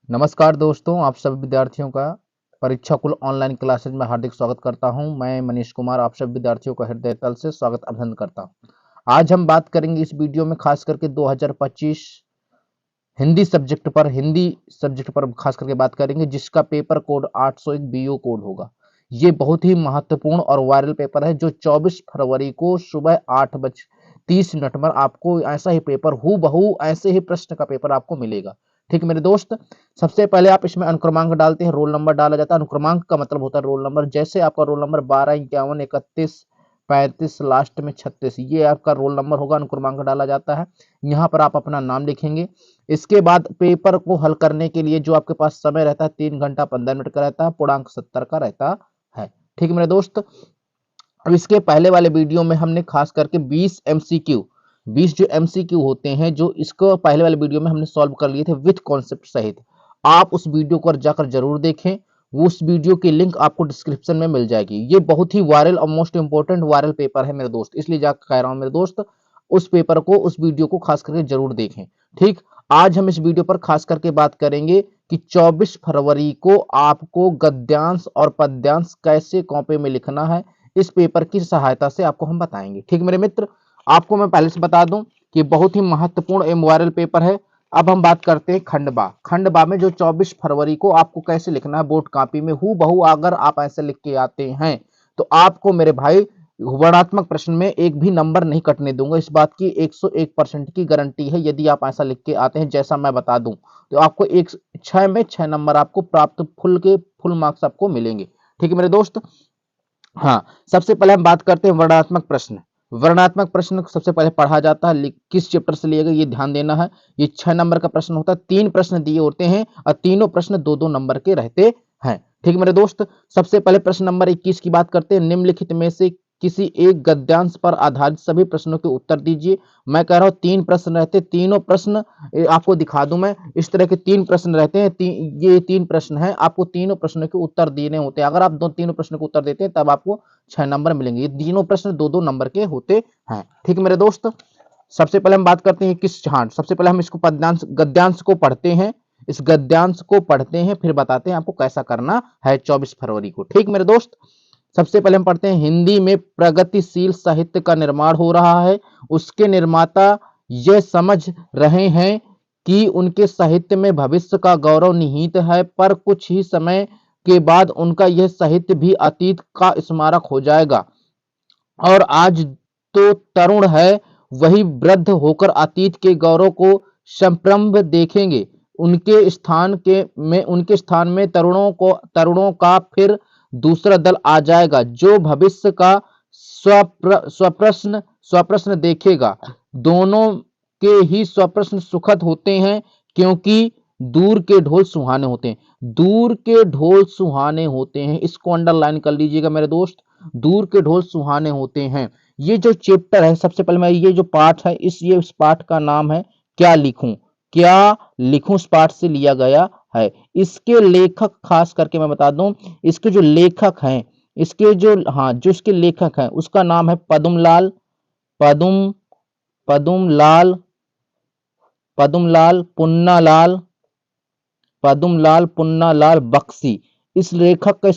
नमस्कार दोस्तों, आप सभी विद्यार्थियों का परीक्षा कुल ऑनलाइन क्लासेज में हार्दिक स्वागत करता हूं। मैं मनीष कुमार आप सभी विद्यार्थियों का हृदय तल से स्वागत अभिनंदन करता हूं। आज हम बात करेंगे इस वीडियो में खास करके 2025 हिंदी सब्जेक्ट पर खास करके बात करेंगे, जिसका पेपर कोड 801 बीओ कोड होगा। ये बहुत ही महत्वपूर्ण और वायरल पेपर है जो 24 फरवरी को सुबह 8:30 पर आपको ऐसा ही पेपर हूबहू ऐसे ही प्रश्न का पेपर आपको मिलेगा। ठीक है मेरे दोस्त, सबसे पहले आप इसमें अनुक्रमांक डालते हैं, रोल नंबर डाला जाता है। अनुक्रमांक का मतलब होता है रोल नंबर। जैसे आपका रोल नंबर 12, 51, 31, 35, लास्ट में 36, ये आपका रोल नंबर होगा। अनुक्रमांक डाला जाता है। यहाँ पर आप अपना नाम लिखेंगे। इसके बाद पेपर को हल करने के लिए जो आपके पास समय रहता है 3 घंटा 15 मिनट का रहता है, पूर्णांक 70 का रहता है। ठीक है मेरे दोस्त, अब इसके पहले वाले वीडियो में हमने खास करके 20 एमसीक्यू 20 जो एमसीक्यू होते हैं, जो इसको पहले वाले वीडियो में हमने सॉल्व कर लिए थे विथ कॉन्सेप्ट सहित। आप उस वीडियो को जाकर जरूर देखें। वो उस वीडियो की लिंक आपको डिस्क्रिप्शन में मिल जाएगी। ये बहुत ही वायरल और मोस्ट इंपोर्टेंट वायरल पेपर है मेरे दोस्त, इसलिए जाकर कह रहा हूं मेरे दोस्त, उस पेपर को उस वीडियो को खास करके जरूर देखें। ठीक, आज हम इस वीडियो पर खास करके बात करेंगे कि 24 फरवरी को आपको गद्यांश और पद्यांश कैसे कॉपी में लिखना है। इस पेपर की सहायता से आपको हम बताएंगे। ठीक मेरे मित्र, आपको मैं पहले से बता दूं कि बहुत ही महत्वपूर्ण एवं वायरल पेपर है। अब हम बात करते हैं खंडबा में जो 24 फरवरी को आपको कैसे लिखना है बोर्ड कॉपी में हूबहू। अगर आप ऐसे लिख के आते हैं तो आपको मेरे भाई वर्णात्मक प्रश्न में एक भी नंबर नहीं कटने दूंगा। इस बात की 101% की गारंटी है। यदि आप ऐसा लिख के आते हैं जैसा मैं बता दूं तो आपको 6 में 6 नंबर आपको प्राप्त, फुल मार्क्स आपको मिलेंगे। ठीक है मेरे दोस्त। हाँ, सबसे पहले हम बात करते हैं वर्णनात्मक प्रश्न। वर्णनात्मक प्रश्न सबसे पहले पढ़ा जाता है, किस चैप्टर से लिया गया ये ध्यान देना है। ये 6 नंबर का प्रश्न होता है। 3 प्रश्न दिए होते हैं और तीनों प्रश्न 2-2 नंबर के रहते हैं। ठीक मेरे दोस्त, सबसे पहले प्रश्न नंबर 21 की बात करते हैं। निम्नलिखित में से किसी एक गद्यांश पर आधारित सभी प्रश्नों के उत्तर दीजिए। मैं कह रहा हूं 3 प्रश्न रहते, तीनों प्रश्न आपको दिखा दूं मैं। इस तरह के 3 प्रश्न रहते हैं। ये 3 प्रश्न हैं, आपको तीनों प्रश्नों के उत्तर देने होते हैं। अगर आप तीनों प्रश्नों के उत्तर देते हैं तब आपको 6 नंबर मिलेंगे। ये तीनों प्रश्न 2-2 नंबर के होते हैं। ठीक मेरे दोस्त, सबसे पहले हम बात करते हैं सबसे पहले हम इसको गद्यांश को पढ़ते हैं। इस गद्यांश को पढ़ते हैं फिर बताते हैं आपको कैसा करना है 24 फरवरी को। ठीक मेरे दोस्त, सबसे पहले हम पढ़ते हैं, हिंदी में प्रगतिशील साहित्य का निर्माण हो रहा है। उसके निर्माता यह समझ रहे हैं कि उनके साहित्य में भविष्य का गौरव निहित है, पर कुछ ही समय के बाद उनका यह साहित्य भी अतीत का स्मारक हो जाएगा। और आज तो तरुण है, वही वृद्ध होकर अतीत के गौरव को संप्रम्भ देखेंगे। उनके स्थान में तरुणों का फिर दूसरा दल आ जाएगा, जो भविष्य का स्वप्रश्न देखेगा। दोनों के ही स्वप्रश्न सुखद होते हैं, क्योंकि दूर के ढोल सुहाने होते हैं। दूर के ढोल सुहाने होते हैं, इसको अंडरलाइन कर लीजिएगा मेरे दोस्त। दूर के ढोल सुहाने होते हैं। ये जो चैप्टर है, सबसे पहले मैं ये जो पाठ है, इस पाठ का नाम है क्या लिखूं। क्या लिखूं इस पाठ से लिया गया है। इसके लेखक खास करके मैं बता दूं, इसके जो लेखक हैं, जो इसके लेखक हैं उसका नाम है पदुमलाल पुन्नालाल बख्शी। इस लेखक का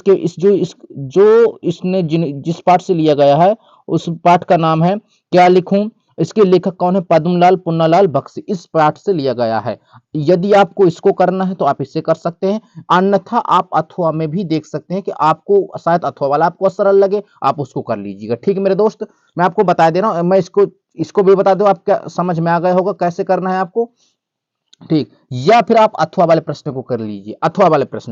जो इसने जिस पाठ से लिया गया है उस पाठ का नाम है क्या लिखूं। इसके लेखक कौन है? पद्मलाल पुन्नालाल बख्शी। इस पाठ से लिया गया है। यदि आपको इसको करना है तो आप इससे कर सकते हैं, अन्यथा आप अथवा में भी देख सकते हैं कि आपको शायद अथवा वाला आपको सरल लगे, आप उसको कर लीजिएगा। ठीक है मेरे दोस्त, मैं आपको बता दे रहा हूं, मैं इसको भी बता दूं, आपका समझ में आ गया होगा कैसे करना है आपको। ठीक, या फिर आप अथवा वाले प्रश्न को कर लीजिए। अथवा वाले प्रश्न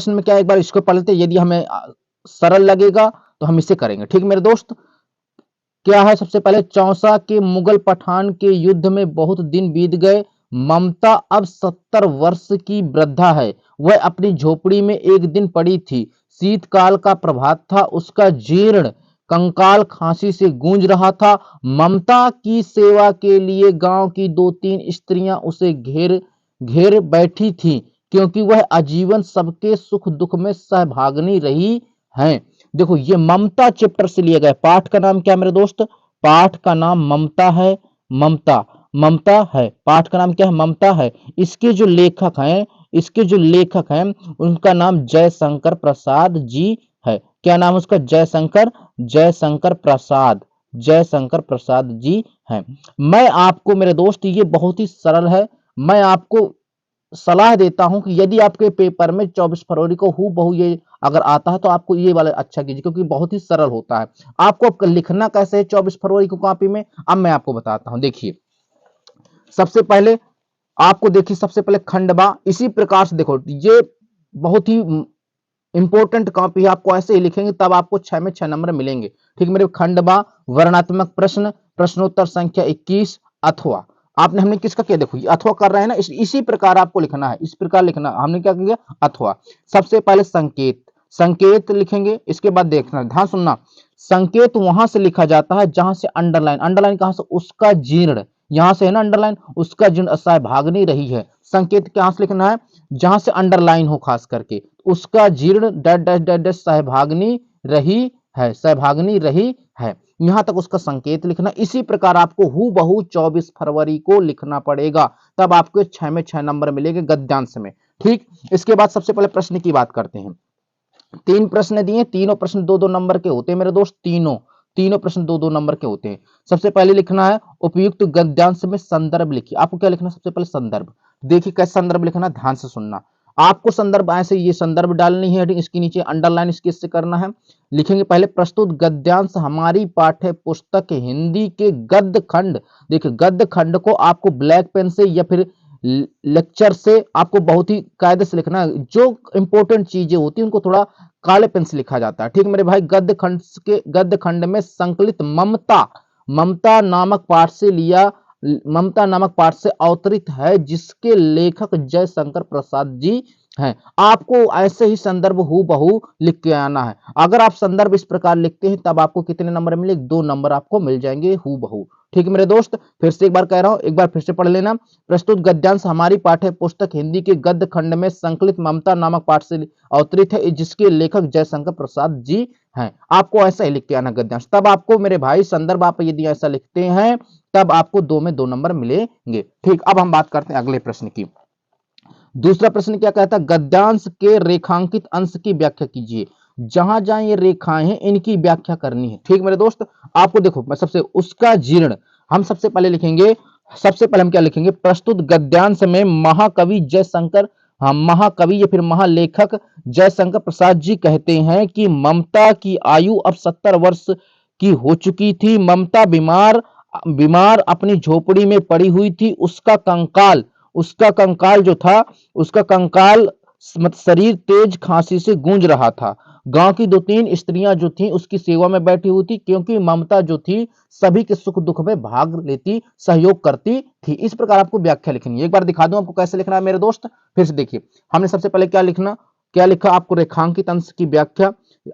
में क्या, एक बार इसको पढ़ लेते, यदि हमें सरल लगेगा तो हम इसे करेंगे। ठीक मेरे दोस्त, क्या है सबसे पहले, चौसा के मुगल पठान के युद्ध में बहुत दिन बीत गए। ममता अब 70 वर्ष की वृद्धा है। वह अपनी झोपड़ी में एक दिन पड़ी थी। शीतकाल का प्रभात था। उसका जीर्ण कंकाल खांसी से गूंज रहा था। ममता की सेवा के लिए गांव की 2-3 स्त्रियां उसे घेर घेर बैठी थीं, क्योंकि वह आजीवन सबके सुख दुख में सहभागिनी रही हैं। देखो, ये ममता चैप्टर से लिया गया। पाठ का नाम क्या मेरे दोस्त? पाठ का नाम ममता है। ममता ममता है, पाठ का नाम क्या है, ममता है। इसके जो लेखक हैं उनका नाम जयशंकर प्रसाद जी है। क्या नाम है उसका, जयशंकर प्रसाद जी हैं। मैं आपको मेरे दोस्त, ये बहुत ही सरल है, मैं आपको सलाह देता हूं कि यदि आपके पेपर में 24 फरवरी को हूबहू ये अगर आता है तो आपको ये वाला अच्छा कीजिए, क्योंकि बहुत ही सरल होता है। आपको अब लिखना कैसे है 24 फरवरी को कॉपी में, अब मैं आपको बताता हूं। देखिए सबसे पहले आपको, देखिए सबसे पहले खंडवा, इसी प्रकार से देखो ये बहुत ही इंपॉर्टेंट कॉपी है, आपको ऐसे ही लिखेंगे तब आपको 6 में 6 नंबर मिलेंगे। ठीक मेरे, खंडवा, वर्णात्मक प्रश्न, प्रश्नोत्तर संख्या 21, अथवा। आपने हमने किसका किया, देखो ये अथवा कर रहे हैं ना, इसी प्रकार आपको लिखना है, इस प्रकार लिखना। हमने क्या किया, अथवा। सबसे पहले संकेत लिखेंगे, इसके बाद देखना, ध्यान सुनना, संकेत वहां से लिखा जाता है जहां से अंडरलाइन कहां से, उसका जीर्ण, यहां से है ना अंडरलाइन, उसका जीर्ण असहभागनी रही है। संकेत कहां से लिखना है, जहां से अंडरलाइन हो, खास करके उसका जीर्ण डैश डैश डैश डैश सहभागनी रही है, यहां तक उसका संकेत लिखना। इसी प्रकार आपको हूबहू 24 फरवरी को लिखना पड़ेगा, तब आपको 6 में 6 नंबर मिलेंगे गद्यांश में। ठीक, इसके बाद सबसे पहले प्रश्न की बात करते हैं। 3 प्रश्न दिए, तीनों प्रश्न 2-2 नंबर के होते हैं मेरे दोस्त, तीनों प्रश्न 2-2 नंबर के होते हैं। सबसे पहले लिखना है उपयुक्त गद्यांश में संदर्भ लिखिए। आपको क्या लिखना है, सबसे पहले संदर्भ। देखिए कैसे संदर्भ लिखना, ध्यान से सुनना। आपको संदर्भ ऐसे ये संदर्भ डालनी है, इसके नीचे अंडरलाइन इसके करना है। लिखेंगे पहले, प्रस्तुत गद्यांश हमारी पाठ्य पुस्तक हिंदी के गद्य खंड, देखिए गद्य खंड को आपको ब्लैक पेन से या फिर लेक्चर से आपको बहुत ही कायदे से लिखना है। जो इंपॉर्टेंट चीजें होती है उनको थोड़ा काले पेन से लिखा जाता है। ठीक मेरे भाई, गद्य खंड में संकलित ममता नामक पाठ से अवतरित है, जिसके लेखक जयशंकर प्रसाद जी हैं। आपको ऐसे ही संदर्भ हूबहू लिख के आना है। अगर आप संदर्भ इस प्रकार लिखते हैं तब आपको कितने नंबर मिले, 2 नंबर आपको मिल जाएंगे हूबहू। ठीक है मेरे दोस्त, फिर से एक बार कह रहा हूं, एक बार फिर से पढ़ लेना। प्रस्तुत गद्यांश हमारी पाठ्य पुस्तक हिंदी के गद्य खंड में संकलित ममता नामक पाठ से अवतरित है, जिसके लेखक जयशंकर प्रसाद जी हैं। आपको ऐसा ही लिख के आना गद्यांश, तब आपको मेरे भाई संदर्भ आप यदि ऐसा लिखते हैं तब आपको 2 में 2 नंबर मिलेंगे। ठीक, अब हम बात करते हैं अगले प्रश्न की। दूसरा प्रश्न क्या कहता है, गद्यांश के रेखांकित अंश की व्याख्या कीजिए। जहां जहां ये रेखाएं हैं इनकी व्याख्या करनी है। ठीक मेरे दोस्त, आपको देखो मैं सबसे उसका जीर्ण, हम सबसे पहले लिखेंगे, सबसे पहले हम क्या लिखेंगे, प्रस्तुत गद्यांश में महाकवि जयशंकर, महाकवि या फिर महालेखक जयशंकर प्रसाद जी कहते हैं कि ममता की आयु अब 70 वर्ष की हो चुकी थी। ममता बीमार बीमार अपनी झोपड़ी में पड़ी हुई थी। उसका कंकाल जो था, उसका कंकाल शरीर तेज खांसी से गूंज रहा था। गांव की 2-3 स्त्रियां जो थी उसकी सेवा में बैठी हुई थी, क्योंकि ममता जो थी सभी के सुख दुख में भाग लेती, सहयोग करती थी। इस प्रकार आपको व्याख्या लिखनी है। एक बार दिखा दूं आपको कैसे लिखना है मेरे दोस्त, फिर से देखिए। हमने सबसे पहले क्या लिखा, आपको रेखांकित अंश की व्याख्या।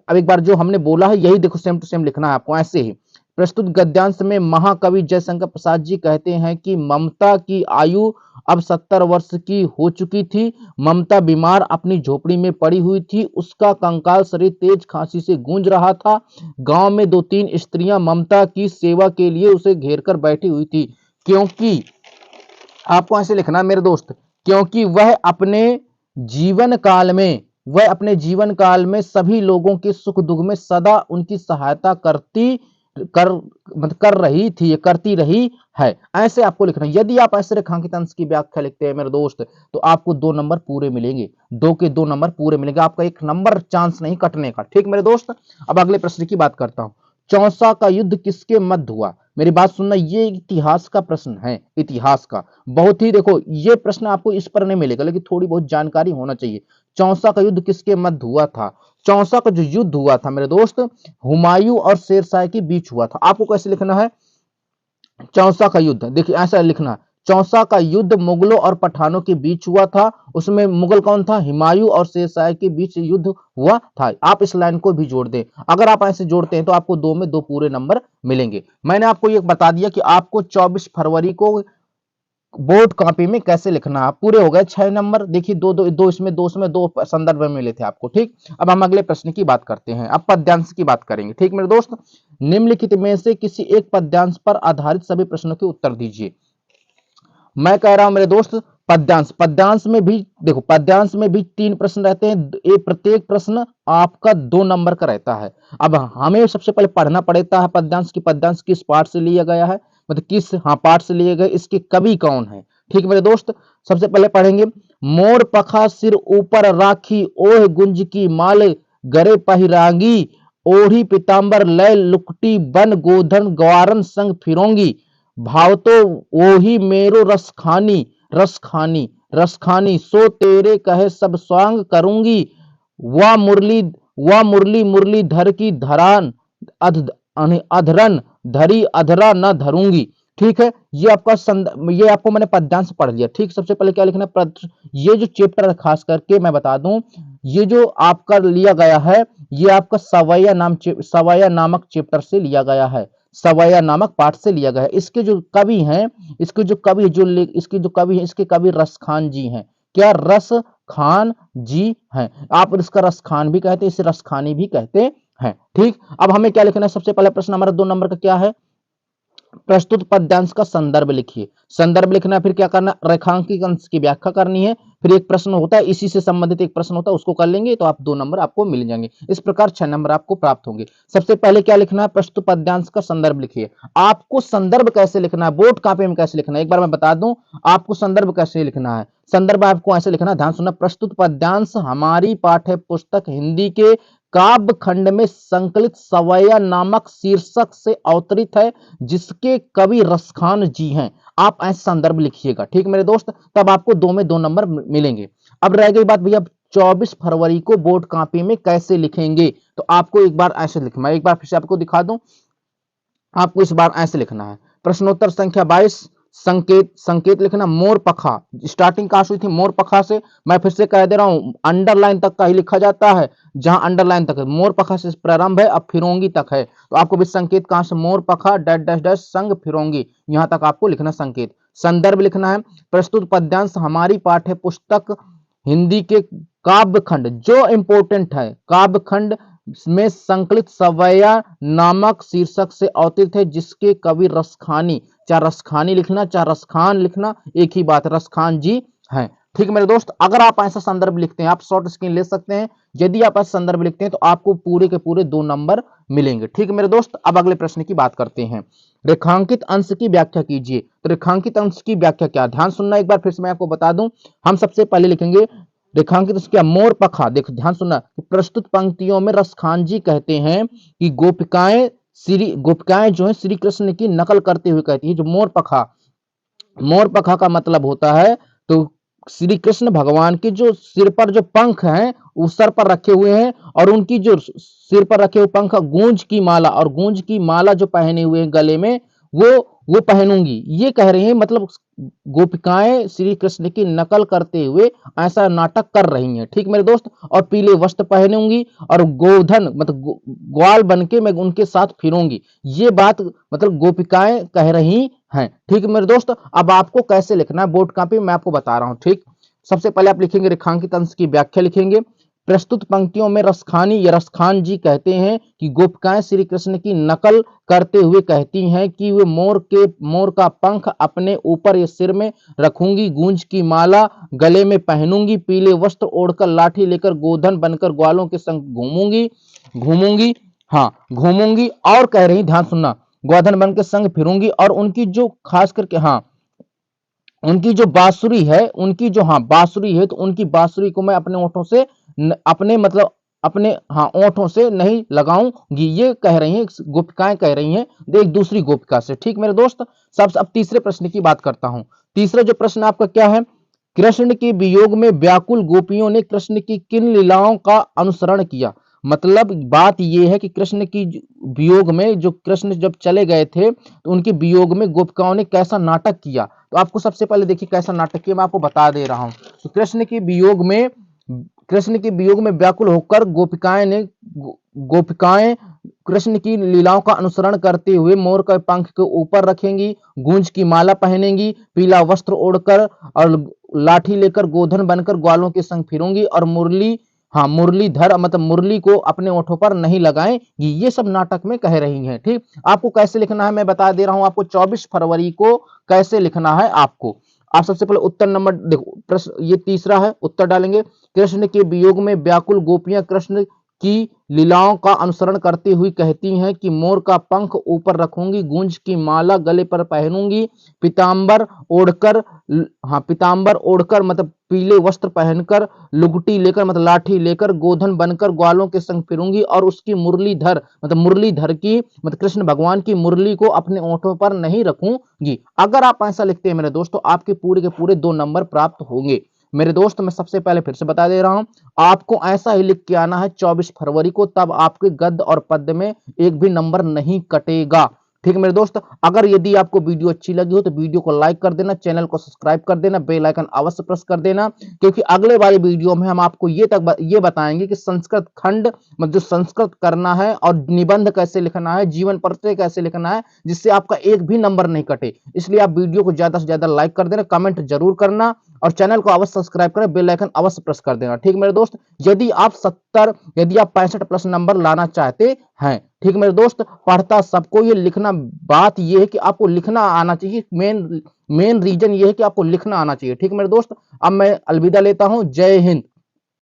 अब एक बार जो हमने बोला है यही देखो, सेम टू सेम लिखना है आपको ऐसे ही। प्रस्तुत गद्यांश में महाकवि जयशंकर प्रसाद जी कहते हैं कि ममता की आयु अब 70 वर्ष की हो चुकी थी। ममता बीमार अपनी झोपड़ी में पड़ी हुई थी। उसका कंकाल शरीर तेज खांसी से गूंज रहा था। गांव में 2-3 स्त्रियां ममता की सेवा के लिए उसे घेर कर बैठी हुई थी, क्योंकि आपको ऐसे लिखना मेरे दोस्त, क्योंकि वह अपने जीवन काल में सभी लोगों के सुख दुख में सदा उनकी सहायता करती रही है। ऐसे आपको लिखना। यदि आप ऐसे रेखांकित अंश की व्याख्या लिखते हैं मेरे दोस्त तो आपको 2 नंबर पूरे मिलेंगे, 2 के 2 नंबर पूरे मिलेंगे, आपका 1 नंबर चांस नहीं कटने का। ठीक मेरे दोस्त, अब अगले प्रश्न की बात करता हूं। चौसा का युद्ध किसके मध्य हुआ। मेरी बात सुनना, ये इतिहास का प्रश्न है, इतिहास का। बहुत ही देखो, ये प्रश्न आपको इस पर नहीं मिलेगा, लेकिन थोड़ी बहुत जानकारी होना चाहिए। चौसा का युद्ध किसके मध्य हुआ था। चौसा का जो युद्ध हुआ था मेरे दोस्त, हुमायूं और शेरशाह के बीच हुआ था। आपको कैसे लिखना है, चौसा का युद्ध, देखिए ऐसा लिखना, चौसा का युद्ध मुगलों और पठानों के बीच हुआ था। उसमें मुगल कौन था, हुमायूं और शेरशाह के बीच युद्ध हुआ था। आप इस लाइन को भी जोड़ दें, अगर आप ऐसे जोड़ते हैं तो आपको 2 में 2 पूरे नंबर मिलेंगे। मैंने आपको ये बता दिया कि आपको 24 फरवरी को बोर्ड कॉपी में कैसे लिखना है। पूरे हो गए 6 नंबर। देखिए दो इसमें 2 संदर्भ में मिले थे आपको। ठीक, अब हम अगले प्रश्न की बात करते हैं। अब पद्यांश की बात करेंगे। ठीक मेरे दोस्त, निम्नलिखित में से किसी एक पद्यांश पर आधारित सभी प्रश्नों के उत्तर दीजिए। मैं कह रहा हूं मेरे दोस्त, पद्यांश, पद्यांश में भी देखो, पद्यांश में भी 3 प्रश्न रहते हैं, ये प्रत्येक प्रश्न आपका 2 नंबर का रहता है। अब हमें सबसे पहले पढ़ना पड़ता है पद्यांश की, पद्यांश किस पाठ से लिया गया है, मतलब किस पाठ से लिए गए, इसके कवि कौन है। ठीक मेरे दोस्त, सबसे पहले पढ़ेंगे, मोर पखा सिर ऊपर राखी, ओह गुंज की माल गरे पहिरांगी, ओढ़ी पीताम्बर लय लुकटी, बन गोधन ग्वारन संग फिरोंगी, भाव तो ओही मेरो रसखानी, रसखानी, रसखानी, सो तेरे कहे सब स्वांग करूंगी, वह मुरली, वह मुरली मुरलीधर की धरान, अधरन धरी अधरा न धरूंगी। ठीक है, ये आपका ये आपको मैंने पद्यांश पढ़ लिया। ठीक, सबसे पहले क्या लिखना है, ये जो चैप्टर है खास करके मैं बता दूं, ये जो आपका लिया गया है, ये आपका सवैया नामक चैप्टर से लिया गया है, सवैया नामक पाठ से लिया गया है। इसके जो कवि हैं, इसके जो कवि इसके जो कवि हैं, इसके कवि रसखान जी हैं। क्या, रस खान जी हैं। आप इसका रसखान भी कहते हैं, इसे रसखानी भी कहते हैं। ठीक, अब हमें क्या लिखना है, सबसे पहला प्रश्न हमारा 2 नंबर का क्या है, प्रस्तुत पद्यांश का संदर्भ लिखिए। संदर्भ लिखना है, फिर क्या करना, रेखांकित अंश की व्याख्या करनी है, फिर एक प्रश्न होता है इसी से संबंधित एक प्रश्न होता है, उसको कर लेंगे तो आप 2 नंबर आपको मिल जाएंगे। इस प्रकार 6 नंबर आपको प्राप्त होंगे। सबसे पहले क्या लिखना है, प्रस्तुत पद्यांश का संदर्भ लिखिए। आपको संदर्भ कैसे लिखना है, बोर्ड कॉपी में कैसे लिखना है, एक बार मैं बता दूं आपको संदर्भ कैसे लिखना है। संदर्भ आपको ऐसे लिखना है, ध्यान सुनना, प्रस्तुत पद्यांश हमारी पाठ्य पुस्तक हिंदी के काव्य खंड में संकलित सवैया नामक शीर्षक से अवतरित है, जिसके कवि रसखान जी हैं। आप ऐसे संदर्भ लिखिएगा। ठीक मेरे दोस्त, तब आपको 2 में 2 नंबर मिलेंगे। अब रह गई बात भैया, 24 फरवरी को बोर्ड कॉपी में कैसे लिखेंगे, तो आपको एक बार ऐसे लिखना, मैं एक बार फिर से आपको दिखा दूं, आपको इस बार ऐसे लिखना है, प्रश्नोत्तर संख्या 22, संकेत, संकेत लिखना, मोर पखा, स्टार्टिंग कहां हुई थी, मोर पखा से। मैं फिर से कह दे रहा हूं, अंडरलाइन तक का ही लिखा जाता है, जहां अंडरलाइन तक है, मोर पखा से प्रारंभ है, अब फिरोंगी तक है, तो आपको भी संकेत कहां से, मोर पखा डैश डैश डैश संग फिरोंगी, यहां तक आपको लिखना संकेत। संदर्भ लिखना है, प्रस्तुत पद्यांश हमारी पाठ्य पुस्तक हिंदी के काव्य खंड, जो इंपोर्टेंट है, काव्य खंड में संकलित सवैया नामक शीर्षक से अवतरित है, जिसके कवि रसखानी, चाहे रसखानी लिखना चाहे रसखान लिखना, एक ही बात, रसखान जी हैं। ठीक है मेरे दोस्त, अगर आप ऐसा संदर्भ लिखते हैं, आप शॉर्ट स्क्रीन ले सकते हैं, यदि आप ऐसा संदर्भ लिखते हैं तो आपको पूरे के पूरे 2 नंबर मिलेंगे। ठीक है मेरे दोस्त, अब अगले प्रश्न की बात करते हैं, रेखांकित अंश की व्याख्या कीजिए। तो रेखांकित अंश की व्याख्या क्या, ध्यान सुनना, एक बार फिर से मैं आपको बता दूं, हम सबसे पहले लिखेंगे रेखांकित क्या, मोर पखा, देखो ध्यान सुनना, प्रस्तुत पंक्तियों में रसखान जी कहते हैं कि गोपिकाएं जो है श्री कृष्ण की नकल करते हुए कहती है, जो मोर पखा, मोर पखा का मतलब होता है, तो श्री कृष्ण भगवान के जो सिर पर जो पंख हैं, उस सर पर रखे हुए हैं, और उनकी जो सिर पर रखे हुए पंख, गूंज की माला, और गूंज की माला जो पहने हुए हैं गले में, वो पहनूंगी, ये कह रही हैं, मतलब गोपिकाएं श्री कृष्ण की नकल करते हुए ऐसा नाटक कर रही हैं। ठीक मेरे दोस्त, और पीले वस्त्र पहनूंगी, और गोधन मतलब ग्वाल बन के मैं उनके साथ फिरूंगी, ये बात मतलब गोपिकाएं कह रही हैं। ठीक मेरे दोस्त, अब आपको कैसे लिखना है, बोर्ड कॉपी मैं आपको बता रहा हूं। ठीक, सबसे पहले आप लिखेंगे रेखांकित अंश की व्याख्या लिखेंगे, प्रस्तुत पंक्तियों में रसखानी या रसखान जी कहते हैं कि गोपिकाएं श्री कृष्ण की नकल करते हुए कहती हैं कि वे मोर का पंख अपने ऊपर या सिर में रखूंगी, गूंज की माला गले में पहनूंगी, पीले वस्त्र ओढ़कर लाठी लेकर गोधन बनकर ग्वालों के संग घूमूंगी घूमूंगी हाँ घूमूंगी, और कह रही, ध्यान सुनना, गोधन बन के संग फिरूंगी, और उनकी जो खास करके उनकी जो बांसुरी है, उनकी जो बांसुरी है, तो उनकी बांसुरी को मैं अपने ओंठों से अपने मतलब अपने ओंठों से नहीं लगाऊंगी, ये कह रही हैं, गोपिकाएं कह रही हैं एक दूसरी गोपिका से। ठीक मेरे दोस्त, अब तीसरे प्रश्न की बात करता हूं। तीसरा जो प्रश्न आपका क्या है, कृष्ण के वियोग में व्याकुल गोपियों ने कृष्ण की किन लीलाओं का अनुसरण किया। मतलब बात यह है कि कृष्ण की वियोग में, जो कृष्ण जब चले गए थे, तो उनके वियोग में गोपिकाओं ने कैसा नाटक किया। तो आपको सबसे पहले देखिए कैसा नाटक किया, मैं आपको बता दे रहा हूं। तो कृष्ण के वियोग में व्याकुल होकर गोपिकाएं कृष्ण की लीलाओं का अनुसरण करते हुए मोर का पंख के ऊपर रखेंगी, गूंज की माला पहनेंगी, पीला वस्त्र ओढ़कर और लाठी लेकर गोधन बनकर ग्वालों के संग फिरूंगी, और मुरलीधर मतलब मुरली को अपने ओठों पर नहीं लगाएंगी, ये सब नाटक में कह रही हैं। ठीक, आपको कैसे लिखना है मैं बता दे रहा हूं, आपको 24 फरवरी को कैसे लिखना है। आप सबसे पहले उत्तर नंबर देखो, प्रश्न ये तीसरा है, उत्तर डालेंगे। कृष्ण के वियोग में व्याकुल गोपियां कृष्ण की लीलाओं का अनुसरण करती हुई कहती हैं कि मोर का पंख ऊपर रखूंगी, गूंज की माला गले पर पहनूंगी, पीतांबर ओढ़कर, हाँ पीतांबर ओढ़कर मतलब पीले वस्त्र पहनकर, लुगटी लेकर मतलब लाठी लेकर, गोधन बनकर ग्वालों के संग फिरूंगी और उसकी मुरलीधर मतलब मुरलीधर की मतलब कृष्ण भगवान की मुरली को अपने ओंठों पर नहीं रखूंगी। अगर आप ऐसा लिखते हैं मेरे दोस्तों, आपके पूरे के पूरे 2 नंबर प्राप्त होंगे। मेरे दोस्त मैं सबसे पहले फिर से बता दे रहा हूं, आपको ऐसा ही लिख के आना है 24 फरवरी को, तब आपके गद्य और पद्य में एक भी नंबर नहीं कटेगा। ठीक है मेरे दोस्त, अगर यदि आपको वीडियो अच्छी लगी हो तो वीडियो को लाइक कर देना, चैनल को सब्सक्राइब कर देना, बेल आइकन अवश्य प्रेस कर देना, क्योंकि अगले वाली वीडियो में हम आपको ये बताएंगे कि संस्कृत खंड मतलब जो संस्कृत करना है और निबंध कैसे लिखना है, जीवन परिचय कैसे लिखना है, जिससे आपका एक भी नंबर नहीं कटे। इसलिए आप वीडियो को ज्यादा से ज्यादा लाइक कर देना, कमेंट जरूर करना और चैनल को अवश्य सब्सक्राइब करें, बेल आइकन अवश्य प्रेस कर देना। ठीक मेरे दोस्त, यदि आप 65 प्लस नंबर लाना चाहते हैं, ठीक मेरे दोस्त, पढ़ता सबको ये लिखना, बात ये है कि आपको लिखना आना चाहिए, मेन रीजन ये है कि आपको लिखना आना चाहिए। ठीक मेरे दोस्त, अब मैं अलविदा लेता हूं, जय हिंद।